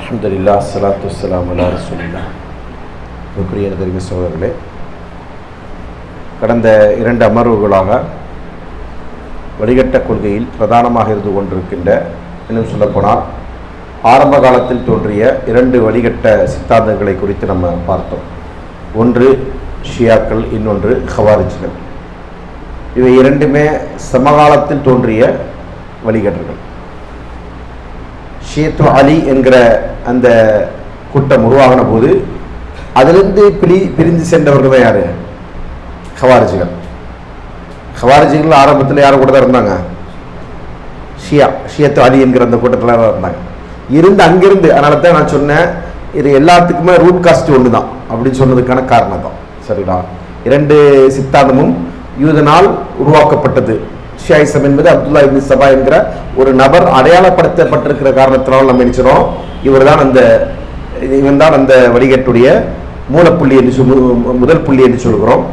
அல்ஹம்துலில்லாஹ் ஸலாத்து வஸ்ஸலாமு அலா ரசூலில்லாஹ். தெரிந்த சகோதரர்களே, கடந்த 2 அமர்வுகளாக வழிகட்ட கொள்கையில் பிரதானமாக இருந்து கொண்டிருக்கின்ற, இன்னும் சொல்லப்போனால் ஆரம்ப காலத்தில் தோன்றிய 2 வழிகட்ட சித்தாந்தங்களை குறித்து நம்ம பார்த்தோம். ஒன்று ஷியாக்கள், இன்னொன்று ஹவாரிஜ்கள். இவை இரண்டுமே சமகாலத்தில் தோன்றிய வழிகட்டர்கள். ஷியத்து அலி என்கிற அந்த கூட்டம் உருவாகின போது அதிலிருந்து பிரிந்து சென்றவர்கள் தான் யார்? ஹவாரிஜிகள். ஹவாரிஜிகள் ஆரம்பத்தில் யாரும் கூட தான் இருந்தாங்க? ஷியத்து அலி என்கிற அந்த கூட்டத்தில் தான் இருந்தாங்க. அங்கிருந்து, அதனால தான் நான் சொன்னேன், இது எல்லாத்துக்குமே ரூட் காஸ்ட் ஒன்று தான் அப்படின்னு சொன்னதுக்கான காரணம் தான். சரிங்களா? 2 சித்தாந்தமும் யூதனால் உருவாக்கப்பட்டது. ஷியாயிசம் என்பது அப்துல்லா இப்னு சபா என்கிற ஒரு நபர் அடையாளப்படுத்தப்பட்டிருக்கிற காரணத்தினால் நம்ம நினைச்சிடும் இவன் தான் அந்த வழிகட்டுடைய மூலப்புள்ளி என்று முதல் புள்ளி என்று சொல்கிறோம்.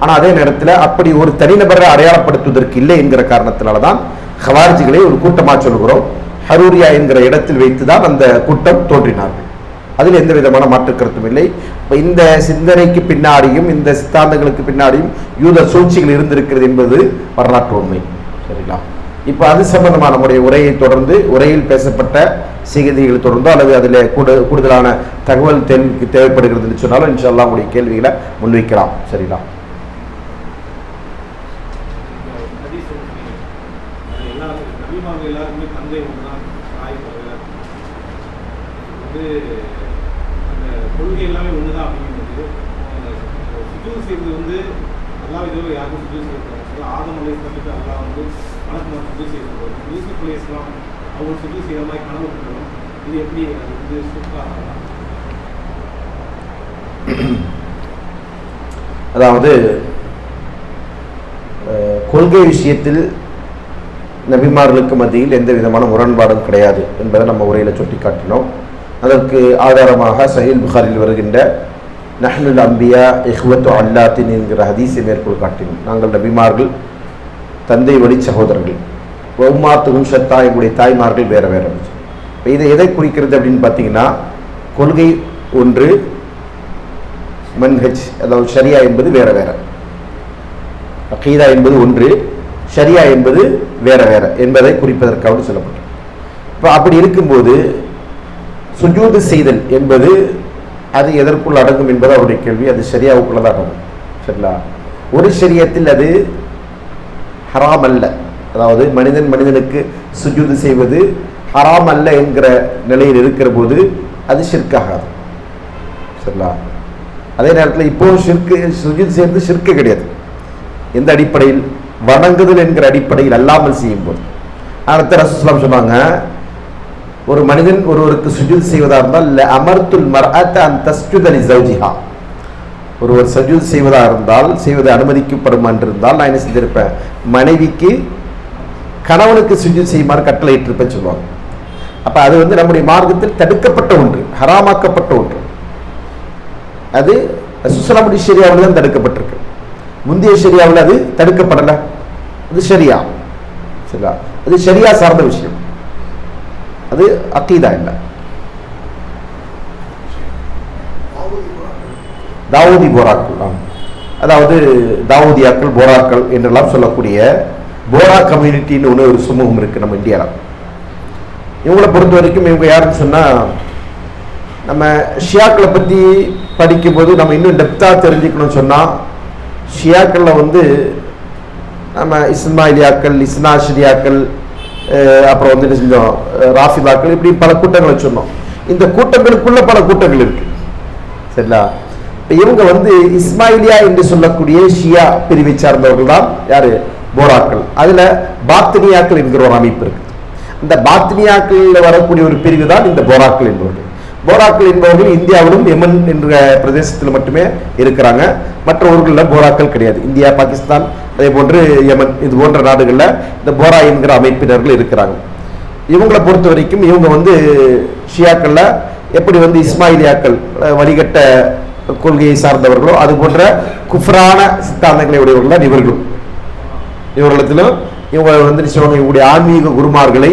ஆனால் அதே நேரத்தில் அப்படி ஒரு தனிநபரை அடையாளப்படுத்துவதற்கு இல்லை என்கிற காரணத்தினால தான் ஹவாரிஜிகளை ஒரு கூட்டமாக சொல்கிறோம். ஹரூரியா என்கிற இடத்தில் வைத்து தான் அந்த கூட்டம் தோன்றினார்கள். அதில் எந்த விதமான மாற்று கருத்தும் இல்லை. இப்போ இந்த சிந்தனைக்கு பின்னாடியும் இந்த சித்தாந்தங்களுக்கு பின்னாடியும் யூத சூழ்ச்சிகள் இருந்திருக்கிறது என்பது வரலாற்று உண்மை. சரிங்களா? இப்போ அது சம்பந்தமான நம்முடைய உரையை தொடர்ந்து, உரையில் பேசப்பட்ட செய்திகளை தொடர்ந்தோ அல்லது அதில் கூடுதலான தகவல் தேவைப்படுகிறது என்று சொன்னாலும் இன்ஷா அல்லாஹ் உங்களுடைய கேள்விகளை முன்வைக்கலாம். சரிங்களா? கொள்கை எல்லாமே ஒண்ணுதான் அப்படிங்கிறது. சுஜூது செய்வது வந்து அல்லாஹ் இதோ யாருக்கும் சுஜூது செய்யப்படுறாங்க. ஆதம் அலைஹிஸ்ஸலாமுக்கு அல்லாஹ் வந்து வணக்கம் சுஜூது செய்யப்படுறாங்க. யூசுப் அலைஹிஸ்ஸலாம் அவங்க சுஜூது செய்யற மாதிரி கனவு கண்டோம். இது எப்படி அது வந்து அதாவது கொள்கை விஷயத்தில் நபிமார்களுக்கு மத்தியில் எந்த விதமான முரண்பாடும் கிடையாது என்பதை நம்ம உரையில் சுட்டி காட்டினோம். அதற்கு ஆதாரமாக சஹீல் புகாரில் வருகின்ற நஹ்னுல் அம்பியா இஹ்வத்து அல்லாத்தின் என்கிற ஹதீஸை மேற்கோள் காட்டினோம். நாங்கள் நபிமார்கள் தந்தை வழி சகோதரர்கள், உம்மாத்துகும் ஷத்தா, எங்களுடைய தாய்மார்கள் வேற வேற. இப்போ இதை எதை குறிக்கிறது அப்படின்னு பார்த்தீங்கன்னா, கொள்கை ஒன்று, மன்ஹஜ் அதாவது ஷரியா என்பது வேற வேற. அகீதா என்பது ஒன்று, ஷரியா என்பது வேற வேற என்பதை குறிப்பதற்காக சொல்லப்பட்டது. இப்போ அப்படி இருக்கும்போது சுஜூது செய்தல் என்பது அது எதற்குள் அடங்கும் என்பது அவருடைய கேள்வி. அது ஷரியாவுக்குள்ளதான் அடங்கும். சரிங்களா? ஒரு ஷரியத்தில் அது ஹராம் அல்ல, அதாவது மனிதனுக்கு சுஜூது செய்வது ஹராம் அல்ல என்கிற நிலையில் இருக்கிற போது அது ஷிர்காகாது. சரிங்களா? அதே நேரத்தில் இப்போ சுஜூது செய்வது ஷிர்க்கு கிடையாது. எந்த அடிப்படையில்? வணங்குதல் என்கிற அடிப்படையில் அல்லாமல் செய்யும் போது. அடுத்த ரசூலுல்லாஹ் சொன்னாங்க, ஒரு மனிதன் ஒருவருக்கு சுஜூத் செய்வதாக இருந்தால் அமர்த்துல் மர்அத அன் தஸ்ஜுத லிஸௌஜிஹா, ஒருவர் சுஜூத் செய்வதாக இருந்தால், செய்வது அனுமதிக்கப்படும் என்றிருந்தால் நான் என்ன செஞ்சிருப்பேன், மனைவிக்கு கணவனுக்கு சுஜூத் செய்யுமாறு கட்டளையிட்டிருப்பேன் சொல்லுவாங்க. அப்ப அது வந்து நம்முடைய மார்க்கத்தில் தடுக்கப்பட்ட ஒன்று, ஹராமாக்கப்பட்ட ஒன்று. அது ரசூலுல்லாஹ்வுடைய ஷரியாவில் தான் தடுக்கப்பட்டிருக்கு. முந்தைய ஷரியாவில் அது தடுக்கப்படலை. அது ஷரியா. சரிங்களா? அது ஷரியா சார்ந்த விஷயம், அது அகீதா இல்லை. தாவூதி போராக்கள், அதாவது தாவூதியாக்கள், போராக்கள் என்றெல்லாம் சொல்லக்கூடிய போரா கம்யூனிட்டின்னு ஒரு சமூகம் இருக்கு நம்ம இந்தியாவில். இவங்களை பொறுத்த வரைக்கும் இவங்க யாருன்னு சொன்னா, நம்ம ஷியாக்களை பற்றி படிக்கும்போது நம்ம இன்னும் டெப்த்தாக தெரிஞ்சுக்கணும்னு சொன்னால், ஷியாக்களில் வந்து நம்ம இஸ்மாயிலியாக்கள், இஸ்னாஷிரியாக்கள், அப்புறம் வந்து என்ன செஞ்சோம், ராஃபிதாக்கள், இப்படி பல கூட்டங்களை சொன்னோம். இந்த கூட்டங்களுக்குள்ள பல கூட்டங்கள் இருக்கு. சரிங்களா? இப்போ இவங்க வந்து இஸ்மாயிலியா என்று சொல்லக்கூடிய ஷியா பிரிவை சார்ந்தவர்கள் தான் யாரு? போராக்கள். அதுல பாத்தினியாக்கள் என்கிற ஒரு அமைப்பு இருக்கு. இந்த பாத்தினியாக்கள் வரக்கூடிய ஒரு பிரிவு தான் இந்த போராக்கள் என்பவர்கள். போராக்கள் என்பவர்கள் இந்தியாவிலும் யமன் என்ற பிரதேசத்தில் மட்டுமே இருக்கிறாங்க. மற்ற ஊர்களில் போராக்கள் கிடையாது. இந்தியா, பாகிஸ்தான், அதே போன்று யமன், இது போன்ற நாடுகளில் இந்த போரா என்கிற அமைப்பினர்கள் இருக்கிறாங்க. இவங்களை பொறுத்த வரைக்கும் இவங்க வந்து ஷியாக்கள்ல எப்படி வந்து இஸ்மாயிலியாக்கள் வழிகட்ட கொள்கையை சார்ந்தவர்களோ அது போன்ற குஃப்ரான சித்தாந்தங்களை உடையவர்கள் இவர்களும். இவர்களிடத்திலும் இவங்க வந்து இவங்களுடைய ஆன்மீக குருமார்களை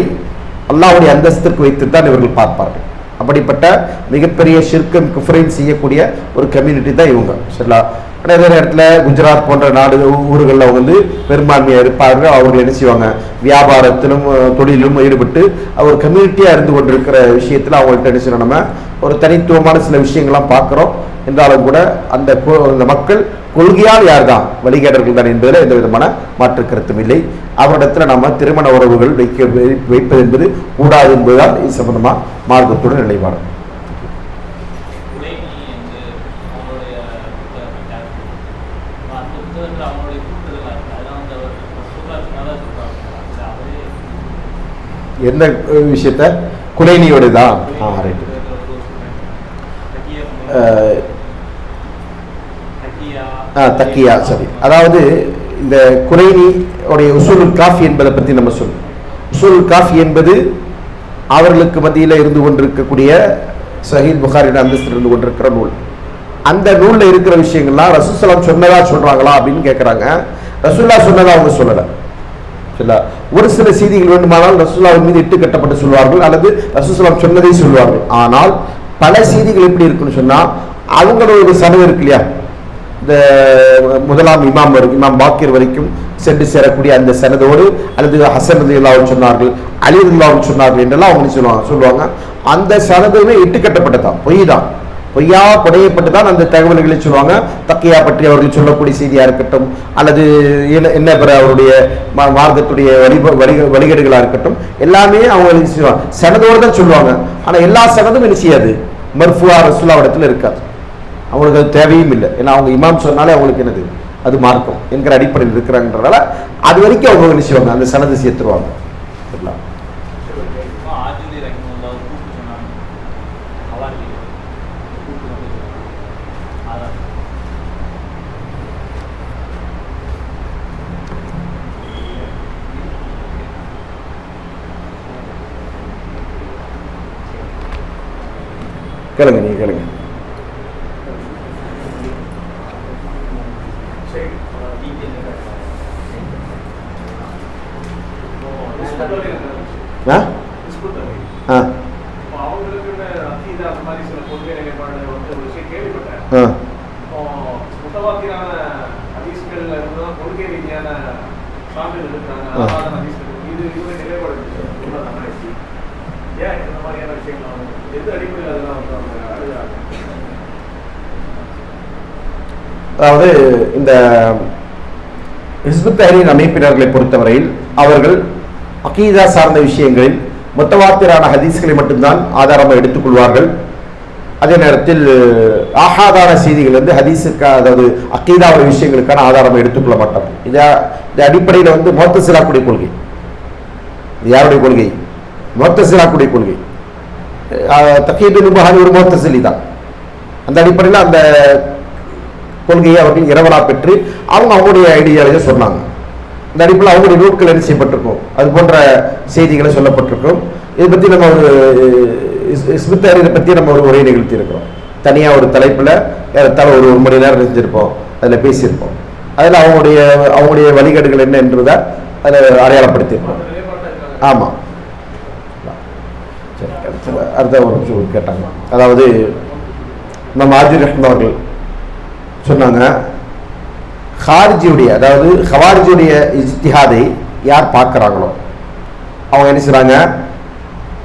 அல்லாஹ்வுடைய அந்தஸ்திற்கு வைத்துத்தான் இவர்கள் பார்ப்பார்கள். அப்படிப்பட்ட மிகப்பெரிய ஷிர்க்கும் குஃப்ரையும் செய்யக்கூடிய ஒரு கம்யூனிட்டி தான் இவங்க. சரிங்களா? அதே நேரத்தில் குஜராத் போன்ற ஊர்களில் அவங்க வந்து பெரும்பான்மையாக இருப்பார்கள். அவர்கள் என்ன செய்வாங்க, வியாபாரத்திலும் தொழிலும் ஈடுபட்டு ஒரு கம்யூனிட்டியாக இருந்து கொண்டிருக்கிற விஷயத்தில் அவங்கள்ட்ட என்ன செய்யணும், நம்ம ஒரு தனித்துவமான சில விஷயங்கள்லாம் பார்க்குறோம். என்றாலும் கூட அந்த மக்கள் கொள்கையால் யார் தான் வழிகேடர்கள் தான் என்பதில் எந்த விதமான மாற்று கருத்தும் இல்லை. அவரிடத்தில் நம்ம திருமண உறவுகள் வைப்பது என்பது கூடாது என்பதுதான் இது சம்பந்தமாக மார்க்கத்துடன் நிலைப்பாடு. எந்த விஷயத்த குலைனியோட தான் ரைட்டு. தக்கியா சரி. அதாவது இந்த குலைனி உடைய உசூலுல் காஃபி என்பதை பற்றி நம்ம சொல்லணும். உசூலுல் காஃபி என்பது அவர்களுக்கு மத்தியில் இருந்து கொண்டிருக்கக்கூடிய சஹீஹ் புகாரின் அந்தஸ்தில் இருந்து கொண்டிருக்கிற நூல். அந்த நூலில் இருக்கிற விஷயங்கள்லாம் ரசூலுல்லாஹ் சொன்னதா சொல்றாங்களா அப்படின்னு கேட்குறாங்க. ரசூலுல்லாஹ் சொன்னதா அவங்க சொல்லலை. சரிங்களா? ஒரு சில செய்திகள் வேண்டுமானால் ரசூலுல்லாஹ் மீது இட்டு கட்டப்பட்டு சொல்வார்கள், அல்லது ரசூலுல்லாஹ் சொன்னதை சொல்வார்கள். ஆனால் பல செய்திகள் எப்படி இருக்குன்னு சொன்னா, அவங்களோட ஒரு சனது இருக்கு இல்லையா, இந்த முதலாம் இமாம் பாக்கிர் வரைக்கும் சென்று சேரக்கூடிய அந்த சனதோடு, அல்லது ஹசன் ரலியல்லாஹு சொன்னார்கள், அலி ரலியல்லாஹு சொன்னார்கள் என்றெல்லாம் அவங்க சொல்லுவாங்க. அந்த சனதுமே இட்டுக்கட்டப்பட்டதான், பொய் தான், பொய்யா புடையப்பட்டு தான் அந்த தகவல்களை சொல்லுவாங்க. தக்கியா பற்றி அவர்கள் சொல்லக்கூடிய செய்தியாக இருக்கட்டும், அல்லது என்ன பிற அவருடைய மார்க்கத்துடைய வழிகேடுகளாக இருக்கட்டும், எல்லாமே அவங்க சனதோடு தான் சொல்லுவாங்க. ஆனால் எல்லா சனதும் என்ன செய்யாது, மர்ஃபுவா ரசூலுல்லாஹ் இருக்காது. அவங்களுக்கு அது தேவையும் இல்லை. ஏன்னா அவங்க இமாம் சொன்னாலே அவங்களுக்கு என்னது, அது மார்க்கம் என்கிற அடிப்படையில் இருக்கிறாங்கன்றதால அது வரைக்கும் அவங்க என்ன செய்வாங்க, அந்த சனது சேர்த்துருவாங்க. சரிங்களா? கேளுங்க, நீங்க கேளுங்க. அதாவது இந்த ஹிஸ்புத் தஹ்ரீர் அமைப்பினர்களை பொறுத்தவரையில் அவர்கள் அகீதா சார்ந்த விஷயங்களில் முத்தவாத்திரான ஹதீஸ்களை மட்டும்தான் ஆதாரமாக எடுத்துக்கொள்வார்கள். அதே நேரத்தில் ஆஹாதார செய்திகள் வந்து ஹதீஸுக்கு, அதாவது அகீதாவுடைய விஷயங்களுக்கான ஆதாரமாக எடுத்துக்கொள்ள மாட்டார்கள். இந்த அடிப்படையில் வந்து முஅத்தஸிலாவுடைய கொள்கை, யாருடைய கொள்கை, முஅத்தஸிலாவுடைய கொள்கை. தகீதுல் புகாரி ஒரு முஅத்தஸிலி தான். அந்த அடிப்படையில் அந்த கொள்கையை அவர்கள் இரவலா பெற்று அவங்களுடைய ஐடியாலஜியை சொன்னாங்க. இந்த அடிப்படையில் அவங்களுடைய நூட்கள் என்ன செய்யப்பட்டிருக்கும், அது போன்ற செய்திகளை சொல்லப்பட்டிருக்கும். இதை பற்றி நம்ம ஒரு ஹிஸ்புத் தஹ்ரீரை பற்றி நம்ம ஒரு உரை நிகழ்த்தி இருக்கிறோம். தனியாக ஒரு தலைப்பில் ஏறத்தாழ ஒரு மணி நேரம் செஞ்சுருப்போம், அதில் பேசியிருப்போம். அதில் அவங்களுடைய வழிகாடுகள் என்ன என்றதை அதில் அடையாளப்படுத்தியிருப்போம். ஆமாம், சரி. அடுத்த ஒரு நிமிஷம் கேட்டாங்க. அதாவது நம்ம ஆஜிர் ரஹ்மான் அவர்கள் சொன்னாங்க, ஹாரிஜியுடைய, அதாவது ஹவாரிஜியுடைய இஜ்திஹாதை யார் பார்க்குறாங்களோ அவங்க என்ன செய்கிறாங்க,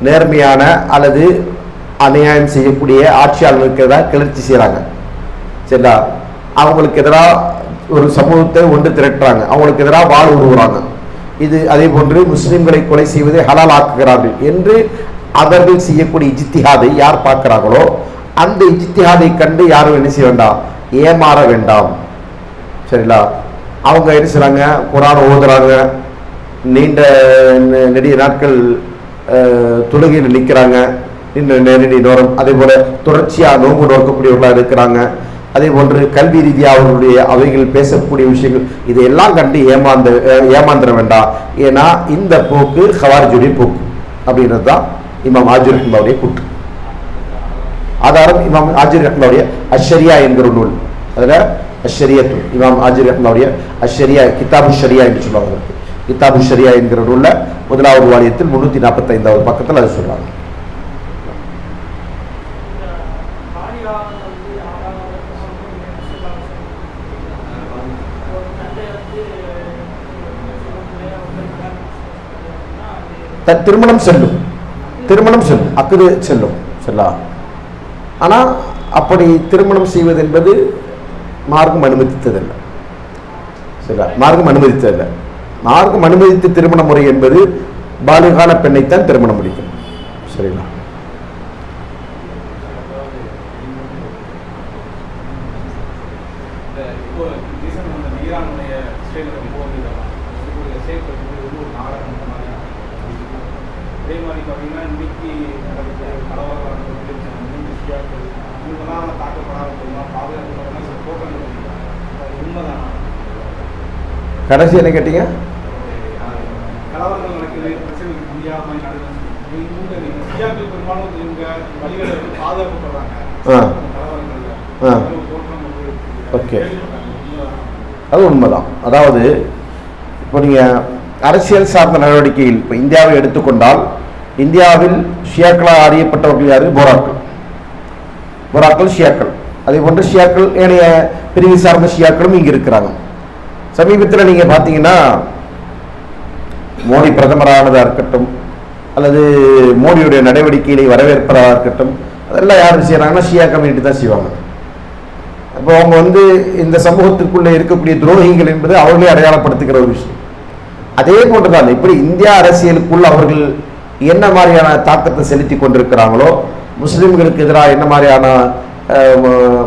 நேர்மையான அல்லது அநியாயம் செய்யக்கூடிய ஆட்சியாளர்களுக்கு எதிராக கிளர்ச்சி செய்கிறாங்க. சரிங்களா? அவங்களுக்கு எதிராக ஒரு சமூகத்தை ஒன்று திரட்டுறாங்க, அவங்களுக்கு எதிராக வாள் உருவுறாங்க. இது அதே போன்று முஸ்லிம்களை கொலை செய்வதை ஹலால் ஆக்குகிறார்கள் என்று அவர்கள் செய்யக்கூடிய இஜ்திஹாதை யார் பார்க்குறாங்களோ அந்த இஜ்திஹாதை கண்டு யாரும் என்ன செய்ய வேண்டாம், ஏமாற வேண்டாம். சரிங்களா? அவங்க என்ன செய்றாங்க, குர்ஆன் ஓதுறாங்க, நீண்ட நெடிய நாட்கள் தொழுகையில் நிற்கிறாங்க, நெருடி நோரம், அதே போல தொடர்ச்சியாக நோன்பு நோக்கக்கூடியவர்களாக இருக்கிறாங்க. அதே போன்று கல்வி ரீதியாக அவர்களுடைய அவைகள் பேசக்கூடிய விஷயங்கள் இதையெல்லாம் கண்டு ஏமாந்துட வேண்டாம். ஏன்னா இந்த போக்கு ஹவாரிஜுடைய போக்கு அப்படின்றது தான் இமாம் ஆஜிர் ரஹ்மத்துல்லாஹி கூற்று. ஆதாரம் இமாம் ஆஜிர் ரஹ்மத்துல்லாஹி அஷ்ஷரியா என்கிற நூல். அதில் அஷ்ஷரியத்து இமாம் ஆஜிர் ரஹ்மத்துல்லாஹி அஷ்ஷரியா, கிதாபு ஷரியா என்று சொல்லுவாங்க. கிதாபு ஷரியா என்கிற நூலில் 1வது வாலியத்தில் 345வது பக்கத்தில் அது சொல்றாங்க. திருமணம் செல்லும், அக்குது செல்லும் செல்லா. ஆனால் அப்படி திருமணம் செய்வது என்பது மார்க்கம் அனுமதித்ததில்லை. சரிங்களா? மார்க்கம் அனுமதித்த திருமண முறை என்பது பாலிகால பெண்ணைத்தான் திருமணம் முடிக்கும். சரிங்களா? கடைசி என்ன கேட்டீங்க? ஓகே, அது உண்மைதான். அதாவது இப்போ நீங்கள் அரசியல் சார்ந்த நடவடிக்கையில் இப்போ இந்தியாவை எடுத்துக்கொண்டால், இந்தியாவில் ஷியாக்களாக அறியப்பட்டவர்கள் யாரு? போராக்கள் ஷியாக்கள். அதே போன்று ஷியாக்கள் ஏனைய பிரிவு சார்ந்த ஷியாக்களும் இங்கே இருக்கிறாங்க. சமீபத்தில் நீங்கள் பார்த்தீங்கன்னா மோடி பிரதமரானதாக இருக்கட்டும், அல்லது மோடியுடைய நடவடிக்கைகளை வரவேற்பதாக இருக்கட்டும், அதெல்லாம் யார் செய்கிறாங்கன்னா ஷியா கம்யூனிட்டி தான் செய்வாங்க. அப்போ அவங்க வந்து இந்த சமூகத்திற்குள்ளே இருக்கக்கூடிய துரோகிகள் என்பது அவர்களே அடையாளப்படுத்துகிற ஒரு விஷயம். அதே போன்றுதான் இப்படி இந்தியா அரசியலுக்குள்ள அவர்கள் என்ன மாதிரியான தாக்கத்தை செலுத்தி கொண்டிருக்கிறாங்களோ, முஸ்லிம்களுக்கு எதிராக என்ன மாதிரியான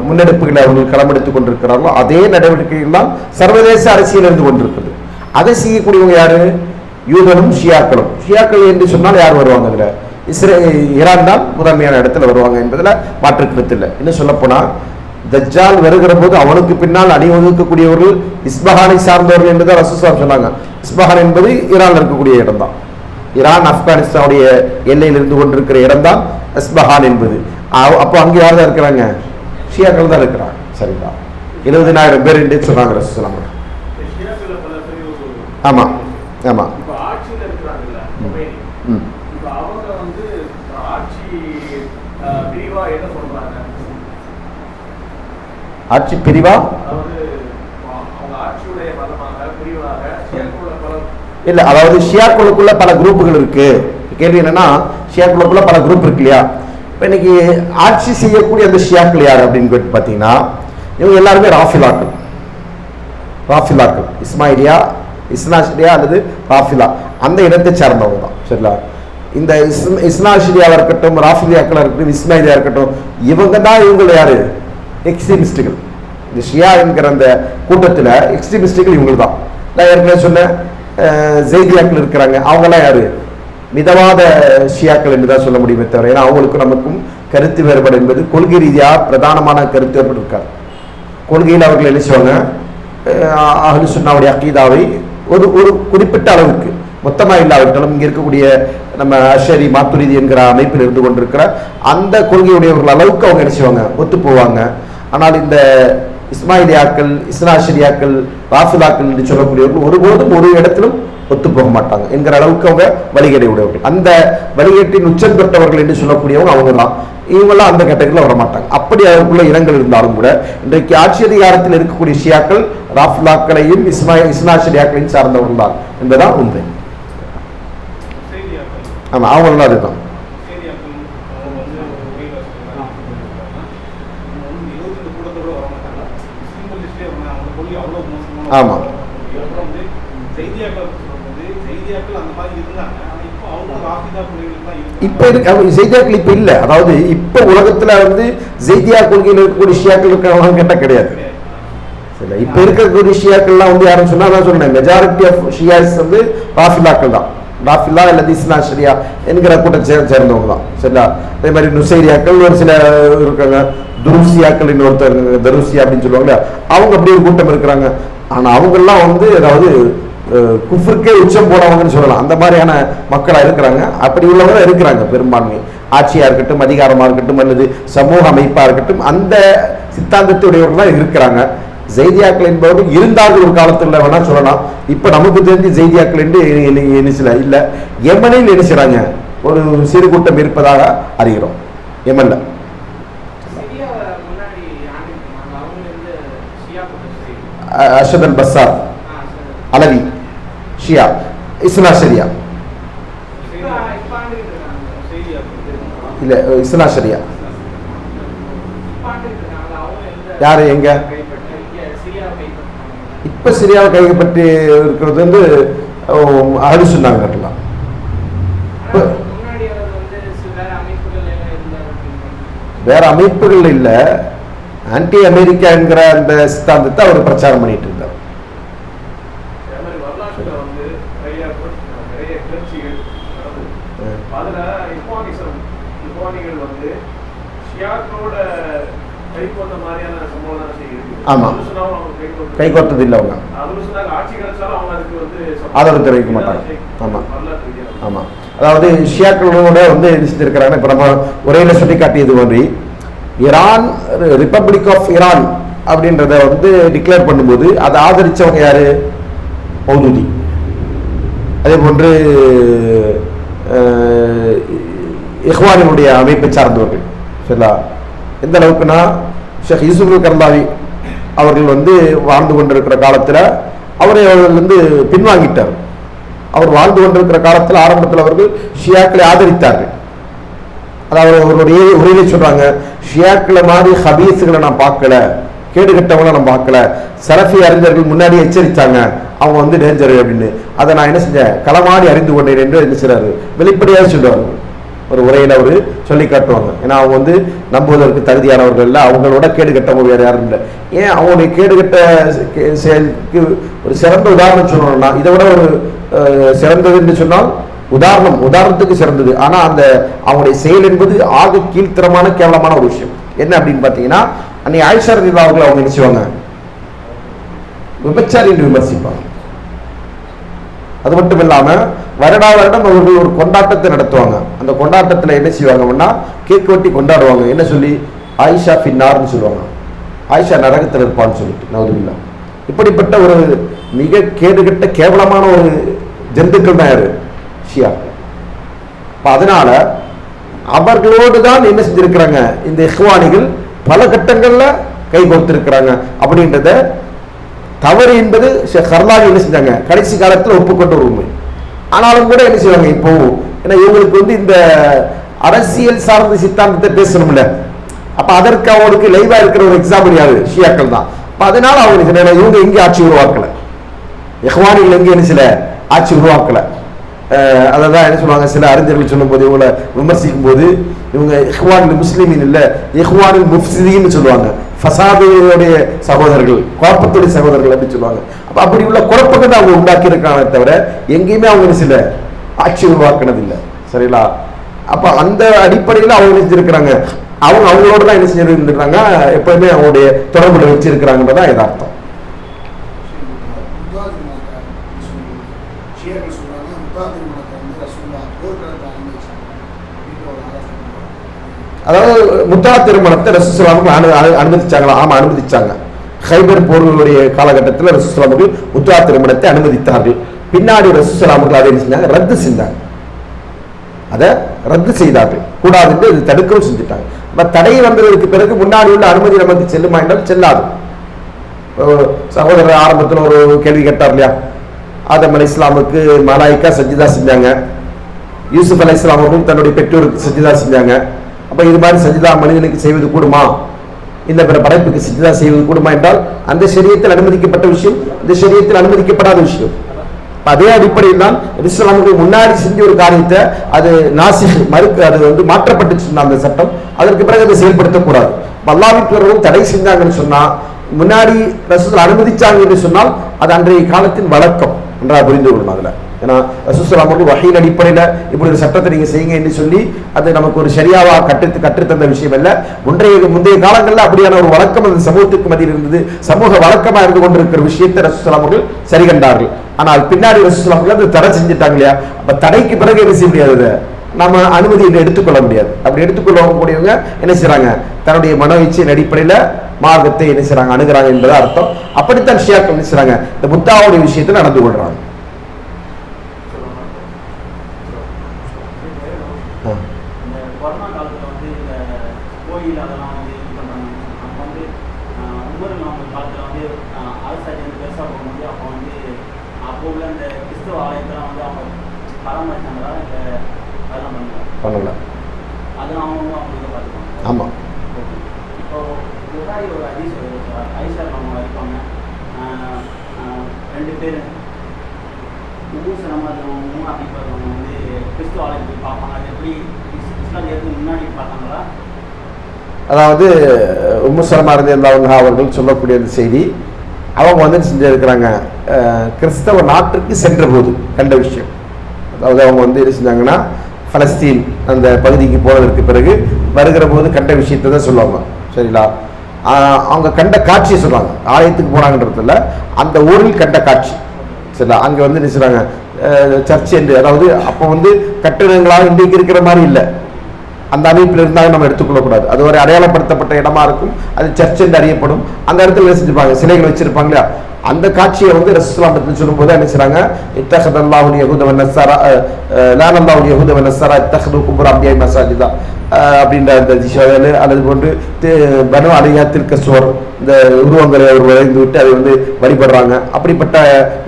முன்னெடுப்புகளை அவர்கள் களமெடுத்துக் கொண்டிருக்கிறார்களோ, அதே நடவடிக்கைகள்லாம் சர்வதேச அரசியல் இருந்து கொண்டிருக்குது. அதை செய்யக்கூடியவங்க யாரு? யூதனும் ஷியாக்களும். ஷியாக்கள் என்று சொன்னால் யார் வருவாங்க? அதில் ஈரான் தான் முதன்மையான இடத்துல வருவாங்க என்பதில் மாற்று கருத்து இல்லை. இன்னும் சொல்லப்போனால் தஜ்ஜால் வருகிற போது அவனுக்கு பின்னால் அணிவகுக்கக்கூடியவர்கள் இஸ்பஹானை சார்ந்தவர்கள் என்றுதான் ரசூலுல்லாஹ் சொன்னாங்க. இஸ்பஹான் என்பது ஈரான்ல இருக்கக்கூடிய இடம் தான். ஈரான் ஆப்கானிஸ்தானுடைய எல்லையில் இருந்து கொண்டிருக்கிற இடம் தான் இஸ்பஹான் என்பது. அப்போ அங்கே யார் தான் இருக்கிறாங்க? ஷியாக்கள் தான் இருக்கிறாங்க. சரிங்களா? 70,000 பேர் என்று சொன்னாங்க ரசூலுல்லாஹ். ஆமா ஆமா. ஆட்சி பிரிவா இல்ல, அதாவது ஷியாக்களுக்குள்ள பல குரூப்புகள் இருக்கு. கேள்வி என்னன்னா, ஷியாக்களுக்குள்ள பல குரூப் இருக்கு இல்லையா? இப்ப இன்னைக்கு ஆட்சி செய்யக்கூடிய அந்த ஷியாக்கள் யார் அப்படின்னு கேட்டு பாத்தீங்கன்னா, இவங்க எல்லாருமே ராஃபிலாக்கள், இஸ்மாயிலியா, இஸ்னாஷிரியா அல்லது ராஃபிலா, அந்த இடத்தை சார்ந்தவங்க தான். சரிங்களா? இந்த இஸ்னாஷிரியாவா இருக்கட்டும், ராஃபிலியாக்களா இருக்கட்டும், இஸ்மாயிலியா இருக்கட்டும், இவங்க தான் இவங்க யாரு? எக்ஸ்ட்ரீமிஸ்டுகள். இந்த ஷியா என்கிற அந்த கூட்டத்தில் எக்ஸ்ட்ரீமிஸ்டுகள் இவங்க தான். நான் ஏற்கனவே சொன்னேன், ஜெய்தியாக்கள் இருக்கிறாங்க. அவங்கெல்லாம் யாரு? மிதவாத ஷியாக்கள் என்று தான் சொல்ல முடியுமே தவிர, ஏன்னா அவங்களுக்கும் நமக்கும் கருத்து வேறுபாடு என்பது கொள்கை ரீதியாக பிரதானமான கருத்து வேறுபாடு இருக்காது. கொள்கையில் அவர்கள் என்ன செய்வாங்க? அஹ்லு சுன்னாவுடைய அகீதாவை ஒரு குறிப்பிட்ட அளவுக்கு, மொத்தமாக இல்லாவிட்டாலும் இங்கே இருக்கக்கூடிய நம்ம அஷரி மாத்துரிதி என்கிற அமைப்பில் இருந்து கொண்டிருக்கிற அந்த கொள்கையுடையவர்கள் அளவுக்கு அவங்க என்ன செய்வாங்க? ஒத்து போவாங்க. ஆனால் இந்த இஸ்மாயிலியாக்கள், இஸ்னாஷிரியாக்கள், ராஃபிலாக்கள் என்று சொல்லக்கூடியவர்கள் ஒருபோதும் ஒரு இடத்திலும் ஒத்து போக மாட்டாங்க என்கிற அளவுக்கு அவங்க வழிகேடை உடையவர்கள். அந்த வழிகேட்டின் உச்சம் பெற்றவர்கள் என்று சொல்லக்கூடியவங்க அவங்க தான். இவங்கெல்லாம் அந்த கேட்டகரியில் வரமாட்டாங்க. அப்படி அவருக்குள்ள இனங்கள் இருந்தாலும் கூட இன்றைக்கு ஆட்சி அதிகாரத்தில் இருக்கக்கூடிய ஷியாக்கள் ராஃபிலாக்களையும் இஸ்னாஷிரியாக்களையும் சார்ந்தவர்கள் தான் என்பதுதான் உண்மை. ஆமா, அவங்களும் அதுதான். ஆமா, இப்ப செய்தியாக்கள் இப்ப இல்ல. அதாவது இப்ப உலகத்துல வந்து செய்தியா கொள்கையில் இருக்கக்கூடிய ஷியாக்கள் இருக்கிறவங்க கேட்டா கிடையாது. இப்ப இருக்கக்கூடிய ஷியாக்கள்லாம் வந்து யாரும் சொன்னா நான் சொன்னேன், மெஜாரிட்டி ஆஃப் ஷியாஸ் வந்து ராஃபிலாக்கள் தான். ராஃபிலா அல்லது இஸ்னாஷிரியா என்கிற கூட்டத்தை சேர்ந்தவங்க தான். சரிங்களா? அதே மாதிரி நுசைரியாக்கள் ஒரு சில இருக்காங்க, துருசியாக்கள் இன்னொருத்தர், தருசியா அப்படின்னு சொல்லுவாங்க, அவங்க அப்படி ஒரு கூட்டம் இருக்கிறாங்க. ஆனா அவங்கெல்லாம் வந்து அதாவது குஃப்ருக்கே உச்சம் போனவங்கன்னு சொல்லலாம். அந்த மாதிரியான மக்களா இருக்கிறாங்க. அப்படி உள்ளவங்க இருக்கிறாங்க பெரும்பான்மை. ஆட்சியா இருக்கட்டும், அதிகாரமா இருக்கட்டும், அல்லது சமூக அமைப்பா இருக்கட்டும், அந்த சித்தாந்தத்துடையவர்கள் இருக்கிறாங்க. ஜெய்தியாக்கள் என்பவர்கள் இருந்தார்கள் ஒரு காலத்துல வேணா சொல்லலாம். இப்ப நமக்கு தெரிஞ்சு ஜெய்தியாக்கள் என்று இல்ல. யமனில் என்ன செய்றாங்க? ஒரு சிறு கூட்டம் இருப்பதாக அறிகிறோம். யமன்ல அஷத் அல் பஸ்ஸார், அலவி, ஷியா, இஸ்னாஷிரியா. இல்லை இஸ்னா ஷரியா யார் எங்க இப்போ சிரியாவை கைப்பற்றி இருக்கிறது வந்து அழகு சொன்னாங்க. வேற அமைப்புகள் இல்லை, ஆன்டி அமெரிக்காங்கிற அந்த சித்தாந்தத்தை அவர் பிரச்சாரம் பண்ணிட்டு இருந்தார். ஆமா, கை கோர்த்தது இல்லை அவங்க, ஆதரவு தெரிவிக்க மாட்டாங்க. ஆமா ஆமா, அதாவது ஷியாக்களோட வந்து இருக்கிறாங்க. இப்ப நம்ம உரையில சொல்லி காட்டியது மாதிரி ஈரான் ரிப்பப்ளிக் ஆஃப் ஈரான் அப்படின்றத வந்து டிக்ளேர் பண்ணும்போது அதை ஆதரிச்சவங்க யாரு? மௌதூதி. அதே போன்று இஹ்வானினுடைய அமைப்பை சார்ந்தவர்கள். சரிங்களா? எந்த அளவுக்குன்னா ஷேக் யூசுப் கர்லாவி அவர்கள் வந்து வாழ்ந்து கொண்டிருக்கிற காலத்தில் அவரை அவர்கள் வந்து பின்வாங்கிட்டார். அவர் வாழ்ந்து கொண்டிருக்கிற காலத்தில் ஆரம்பத்தில் அவர்கள் ஷியாக்களை ஆதரித்தார்கள். அதாவது அவருடைய உரையிலே சொல்றாங்க, ஷியாக்களை மாதிரி ஹபீஸுகளை நான் பார்க்கல, கேடுகட்டவங்களை நான் பார்க்கல. சலஃபி அறிஞர்கள் முன்னாடி எச்சரித்தாங்க அவங்க வந்து டேஞ்சர் அப்படின்னு. அதை நான் என்ன செஞ்சேன், களமாடி அறிந்து கொண்டேன் என்று என்ன செய்றாரு, வெளிப்படையாக சொல்லுவாங்க. ஒரு உரையில் அவர் சொல்லி காட்டுவாங்க. ஏன்னா அவங்க வந்து நம்புவதற்கு தகுதியானவர்கள் இல்லை, அவங்களோட கேடுகட்டவங்க வேறு யாரும் இல்லை. ஏன் அவங்களுடைய கேடுகட்ட செயலுக்கு ஒரு சிறந்த உதாரணம் சொல்லணும்னா, இதை விட ஒரு சிறந்தது என்று சொன்னால் உதாரணத்துக்கு சிறந்தது. ஆனால் அந்த அவங்களுடைய செயல் என்பது ஆக கீழ்த்தரமான கேவலமான ஒரு விஷயம். என்ன அப்படின்னு பார்த்தீங்கன்னா, அன்னைக்கு ஆயிஷா ரலியல்லாஹு அவர்கள் அவங்க என்ன செய்வாங்க, விபச்சாரி என்று விமர்சிப்பாங்க. அது மட்டும் இல்லாமல் வருடா வருடம் அவர்கள் ஒரு கொண்டாட்டத்தை நடத்துவாங்க. அந்த கொண்டாட்டத்தில் என்ன செய்வாங்கன்னா, கேக் வெட்டி கொண்டாடுவாங்க. என்ன சொல்லி? ஆயிஷா ஃபின்னார்னு சொல்லுவாங்க, ஆயிஷா நரகத்தில் இருப்பான்னு சொல்லிட்டு. நவுதுபில்லா. இப்படிப்பட்ட ஒரு மிக கேடுகட்ட கேவலமான ஒரு ஜந்துக்கள் தான் யாரு? ஷியா. அதனால அவர்களோடு தான் என்ன செஞ்சிருக்கிறாங்க இந்த இஹ்வானிகள் பல கட்டங்கள்ல கை கோர்த்திருக்கிறாங்க. அப்படின்றத தவறு என்பது கர்லாவி என்ன செஞ்சாங்க, கடைசி காலத்தில் ஒப்புக்கொண்ட ஒரு உண்மை. ஆனாலும் கூட என்ன செய்வாங்க இப்போ, ஏன்னா இவங்களுக்கு வந்து இந்த அரசியல் சார்ந்த சித்தாந்தத்தை பேசணும்ல, அப்ப அதற்கு அவங்களுக்கு லைவா இருக்கிற ஒரு எக்ஸாம்பிள் யாரு? ஷியாக்கள் தான். அதனால அவங்க இவங்க எங்கே ஆட்சி உருவாக்கல, இஹ்வானிகள் எங்கே என்ன சில ஆட்சி உருவாக்கல. அதான் என்ன சொல்லுவாங்க, சில அறிஞர்கள் சொல்லும் போது, இவங்களை விமர்சிக்கும் போது, இவங்க இஹ்வானில் முஸ்லிமின் இல்லை, இஹ்வானில் முஃப்சிதீன்னு சொல்லுவாங்க. ஃபசாதுடைய சகோதரர்கள், குழப்பத்துடைய சகோதரர்கள் அப்படின்னு சொல்லுவாங்க. அப்ப அப்படி உள்ள குழப்பங்கள் அவங்க உண்டாக்கி இருக்காங்க தவிர எங்கேயுமே அவங்க சில ஆட்சி உருவாக்கினது இல்லை. சரிங்களா? அப்ப அந்த அடிப்படையில் அவங்க நினைச்சிருக்கிறாங்க, அவங்க அவங்களோட தான் என்ன செஞ்சிருக்கிறாங்க, எப்பவுமே அவங்களுடைய தொடர்புல வச்சிருக்கிறாங்கன்றதான் யதார்த்தம். அதாவது முத்தா திருமணத்தை ரசூலுல்லாஹி அனுமதிச்சாங்களா? ஆமா, அனுமதிச்சாங்க. ஹைபர் போர்களுடைய காலகட்டத்தில் ரசூலுல்லாஹி முத்தா திருமணத்தை அனுமதித்தார்கள். பின்னாடி ரசூலுல்லாஹி அதை என்ன செஞ்சாங்க, ரத்து செஞ்சாங்க. அதை ரத்து செய்தார்கள், கூடாது என்று இது தடுக்கவும் செஞ்சுட்டாங்க. தடை வந்ததற்கு பிறகு முன்னாடி உள்ள அனுமதி நமக்கு செல்லுமா என்றால் செல்லாது. சகோதரர் ஆரம்பத்தில் ஒரு கேள்வி கேட்டார் இல்லையா, ஆதம் அலைஹிஸ்ஸலாமுக்கு மலாயிக்கா சஜிதா செஞ்சாங்க, யூசுப் அலைஹிஸ்ஸலாம் அவர்களும் தன்னுடைய பெற்றோருக்கு சஜிதா செஞ்சாங்க. அப்ப இது மாதிரி சஜிதா மனிதனுக்கு செய்வது கூடுமா, இந்த பிற படைப்புக்கு சஜிதா செய்வது கூடுமா என்றால் அந்த ஷரியத்தில் அனுமதிக்கப்பட்ட விஷயம், இந்த ஷரியத்தில் அனுமதிக்கப்படாத விஷயம். அதே அடிப்படையில் தான் இஸ்லாமுக்கு முன்னாடி செஞ்ச ஒரு காரியத்தை அது அது வந்து மாற்றப்பட்டுச்சு அந்த சட்டம். அதற்கு பிறகு அதை செயல்படுத்தக்கூடாது. அல்லாஹ்வின் தூதரும் தடை செஞ்சாங்கன்னு சொன்னா, முன்னாடி ரசூல் அனுமதிச்சாங்க என்று சொன்னால் அது அன்றைய காலத்தின் வழக்கம் என்றால் புரிந்து கொள்ளணும். அதுல ஏன்னா ரசூலுல்லாஹி அவர்கள் வஹீயின் அடிப்படையில் இப்படி ஒரு சட்டத்தை நீங்க செய்யுங்க என்று சொல்லி அது நமக்கு ஒரு சரியாவா கற்றுத்தந்த விஷயம் அல்ல. முந்தைய காலங்களில் அப்படியான ஒரு வழக்கம் அந்த சமூகத்துக்கு மத்தியில் இருந்தது, சமூக வழக்கமா இருந்து கொண்டிருக்கிற விஷயத்தை ரசூலுல்லாஹி அவர்கள் சரி கண்டார்கள். ஆனால் பின்னாடி ரசூலுல்லாஹி அவர்கள் அதை தடை செஞ்சுட்டாங்க இல்லையா, அப்ப தடைக்கு பிறகு என்ன செய்ய முடியாது, நம்ம அனுமதி எடுத்துக்கொள்ள முடியாது. அப்படி எடுத்துக்கொள்ளக்கூடியவங்க என்ன செய்யறாங்க, தன்னுடைய மனோ இச்சையின் அடிப்படையில் மார்க்கத்தை என்ன செய்யறாங்க, அணுகிறாங்க என்பது அர்த்தம். அப்படித்தான் ஷியாக்கள் என்ன செய்யறாங்க, இந்த முத்தாவுடைய விஷயத்தில் நடந்து கொள்றாங்க. பண்ணலை. அது அவங்க அவங்க பார்த்துப்பாங்க. ஆமாம். இப்போ புகாரி ஒரு ஹதீஸ் ஐஷா அவங்க இருப்பாங்க, 2 பேர் சமாதம் அப்படி அவங்க வந்து கிறிஸ்துவ ஆலயம் போய் பார்ப்பாங்க. அது எப்படி இஸ்லாம் ஏற்று முன்னாடி பார்த்தாங்களா? அதாவது உம்மு சலமா ரலியல்லாஹு அவர்கள் சொல்லக்கூடிய அந்த செய்தி, அவங்க வந்து செஞ்சிருக்கிறாங்க, கிறிஸ்தவ நாட்டுக்கு சென்ற போது கண்ட விஷயம். அதாவது அவங்க வந்து என்ன செஞ்சாங்கன்னா, பலஸ்தீன் அந்த பகுதிக்கு போனதற்கு பிறகு வருகிற போது கண்ட விஷயத்தை தான் சொல்லுவாங்க. சரிங்களா? அவங்க கண்ட காட்சியை சொல்லுவாங்க. ஆலயத்துக்கு போனாங்கன்றதுல அந்த ஊரில் கண்ட காட்சி. சரிங்களா? அங்கே வந்து என்ன செய்றாங்க, சர்ச் என்று, அதாவது அப்போ வந்து கட்டிடங்களாக இன்றைக்கு இருக்கிற மாதிரி இல்லை, அந்த அமைப்பில் இருந்தாலும் நம்ம எடுத்துக்கொள்ளக்கூடாது. அது ஒரு அடையாளப்படுத்தப்பட்ட இடமா இருக்கும், அது சர்ச் என்று அறியப்படும். அந்த இடத்துல செஞ்சிருப்பாங்க, சிலைகள் வச்சிருப்பாங்க இல்லையா? அந்த காட்சியை வந்து ரசூலுல்லாஹ் பற்றி சொல்லும்போது என்ன செய்றாங்க, இத்தஹதல்லாஹுல் யஹூத வன்னஸாரா லானல்லாஹுல் யஹூத வன்னஸாரா இத்தஹது குபுர் அம்பியா மசாஜிதா அப்படின்ற அந்த திஷாவில், அல்லது போன்று பனு அலியா தில்கஸ்வர் இந்த உருவங்களை அவர் வரைந்து விட்டு அதை வந்து வழிபடுறாங்க. அப்படிப்பட்ட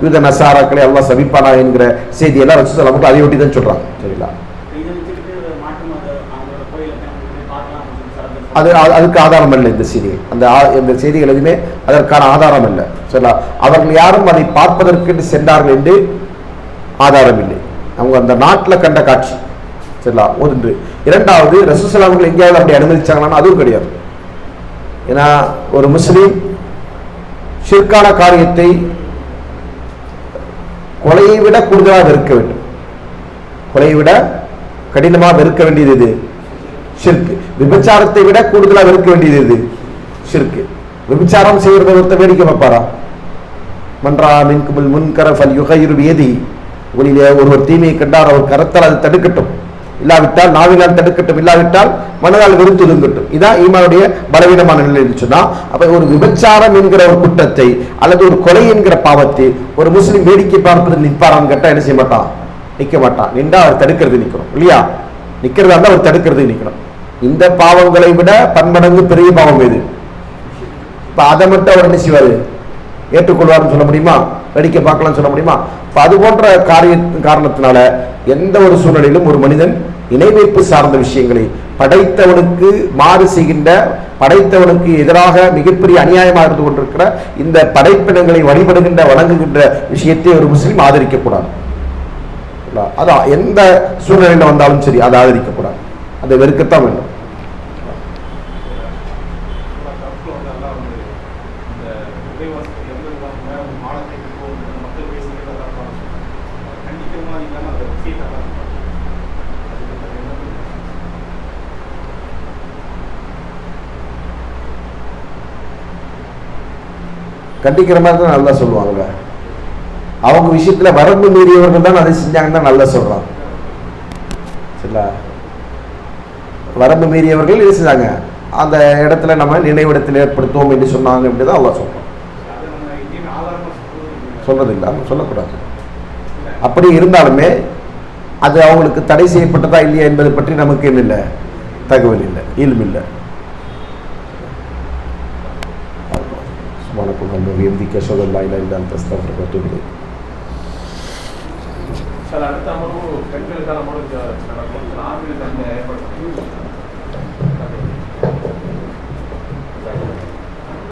யூத நசாராக்களை அல்லாஹ் சபிப்பானா என்கிற செய்தியெல்லாம் ரசூலுல்லாஹ் நமக்கு அதை ஒட்டி தான் சொல்றாங்க. சரிங்களா? அதுக்கு ஆதாரம் இல்லை இந்த செய்திகள். இந்த செய்திகள் எதுவுமே அதற்கான ஆதாரம் இல்லை. சொல்லலாம், அவர்கள் யாரும் அதை பார்ப்பதற்கு சென்றார்கள் என்று ஆதாரம் இல்லை. அவங்க அந்த நாட்டில் கண்ட காட்சி. சரிங்களா? ஒன்று. இரண்டாவது, ரசூலுல்லாஹ் அவர்கள் எங்கேயாவது அப்படி அனுமதிச்சாங்களான்னு அதுவும் கிடையாது. ஏன்னா ஒரு முஸ்லீம் ஷிர்கான காரியத்தை கொலையை விட கூடுதலாக வெறுக்க வேண்டும். கொலையை விட கடினமாக வெறுக்க வேண்டியது இது ஷிர்க். விபச்சாரத்தை விட கூடுதலாக வெறுக்க வேண்டியது இது ஷிர்க். விபச்சாரம் செய்யறத ஒருத்தர் வேடிக்கை பார்ப்பாரா? மன்றா மின்குமுல் முன்கர ஃபல் யுகையிரு பியதி, ஒளியிலே ஒருவர் தீமையை கண்டார், அவர் கரத்தால் அது தடுக்கட்டும், இல்லாவிட்டால் நாவினால் தடுக்கட்டும், இல்லாவிட்டால் மனதால் வெறுத்து ஒதுங்கட்டும். இதான் ஈமானுடைய பலவீனமான நிலை என்று சொன்னா, அப்ப ஒரு விபச்சாரம் என்கிற ஒரு குற்றத்தை அல்லது ஒரு கொலை என்கிற பாவத்தை ஒரு முஸ்லிம் வேடிக்கை பார்ப்பதில் நிற்பாரான்னு கேட்டா என்ன செய்ய மாட்டான்? நிற்க மாட்டான். நின்றா அவர் தடுக்கிறது நிற்கணும் இல்லையா? நிற்கிறதா இருந்தால் அவர் தடுக்கிறது நிற்கணும். இந்த பாவங்களை விட பன்மடங்கு பெரிய பாவம் எது? இப்ப அதை மட்டும் அவர் என்ன செய்வாரு? ஏற்றுக்கொள்வார்னு சொல்ல முடியுமா? வேடிக்கை பார்க்கலாம்னு சொல்ல முடியுமா? இப்ப அது போன்ற காரணத்தினால எந்த ஒரு சூழ்நிலையிலும் ஒரு மனிதன் இணை வைப்பு சார்ந்த விஷயங்களை, படைத்தவனுக்கு மாறு செய்கின்ற, படைத்தவனுக்கு எதிராக மிகப்பெரிய அநியாயமாக இருந்து கொண்டிருக்கிற இந்த படைப்பினங்களை வழிபடுகின்ற வணங்குகின்ற விஷயத்தை ஒரு முஸ்லீம் ஆதரிக்கக்கூடாது. அதான் எந்த சூழ்நிலையில வந்தாலும் சரி, அதை ஆதரிக்கக்கூடாது, அதை வெறுக்கத்தான் வேண்டும். கண்டிக்கிற மாதிரி தான் நல்லா சொல்லுவாங்க. அவங்க விஷயத்துல வரம்பு மீறியவர்கள் தான் அதை செஞ்சாங்கன்னு தான் நல்லா சொல்றாங்க. சரிங்களா? வரம்பு மீறியவர்கள் என்ன செஞ்சாங்க, அந்த இடத்துல நம்ம நினைவிடத்தில் ஏற்படுத்துவோம் என்று சொன்னாங்க அப்படிதான் அல்லாஹ் சொல்றோம். சொல்றது இல்லை, சொல்லக்கூடாது. அப்படி இருந்தாலுமே அது அவங்களுக்கு தடை செய்யப்பட்டதா இல்லையா என்பதை பற்றி நமக்கு என்ன இல்லை, தகவல் இல்லை, இல்ம் இல்லை. சுப்ஹானக வ பிஹம்திக அஷ்ஹது அல்லா இலாஹா இல்லா அன்த அஸ்தக்ஃபிருக வ அத்தூபு இலைக். அடுத்த அமர்வு பெண்களுக்கான